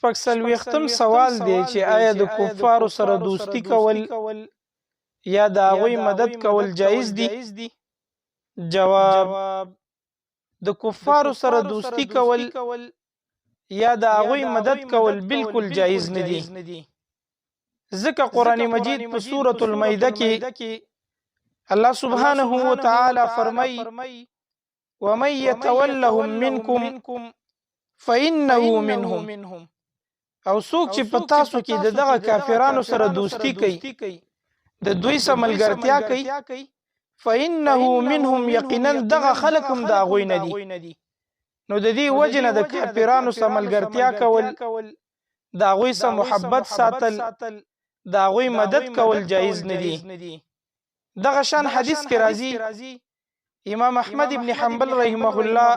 شپږ څلوېښتم سوال دی چې آیا د کفارو سره دوستی کول یا د هغوی مدد کول جایز دي؟ جواب: د کفارو سره دوستی کول یا د هغوی مدد کول بالکل جایز نه دي، ځکه قرآن مجید په سورة المائده کې الله سبحانه وتعالی فرمای: ومن يتولهم منکم فإنه منهم. او څوک چې په تاسو کې دغه کافرانو سره دوستی کوي، د دوی سره ملګرتیا کوي، فإنه منهم، یقینا دغه خلک هم د هغوی نه دي. نو د دې وجه نه د کافرانو سره ملګرتیا کول، د هغوی سره محبت ساتل، د هغوی مدد کول جایز نه دي. دغه شان حدیث کې راځي، امام احمد ابن حنبل رحمه الله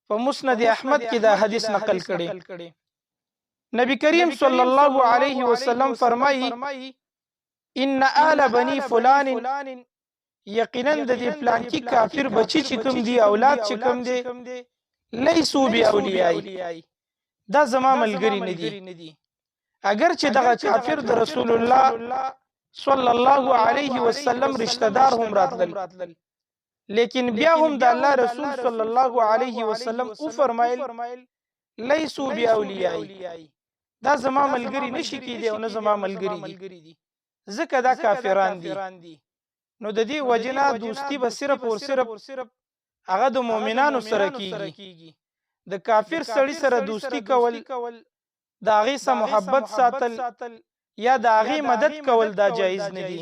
په مسند احمد کې دا حدیث نقل کړي. نبی کریم صلی الله علیه وسلم فرمایي: ان آل بني فلان، یقینا د دې فلانکی کافر بچی چې کوم دی، اولاد چې کوم دی، لیسو باولیاء، دا زما ملګری نه دي. اگر چې دغه کافر د رسول الله صلی الله علیه وسلم رشتہ دار هم راتلل، لیکن بیا هم د الله رسول صلی الله علیه وسلم او فرمایل: لیسو باولیاء، دا زما ملګری نشي کېدی او نه زما ملګری دي، ځکه دا کافران دي. نو د دې وجنه دوستی به صرف او صرف هغه د مؤمنانو سره کیږي. د کافر سړی سره دوستی کول، د هغې سره محبت ساتل یا د هغې مدد کول دا جایز نه دي.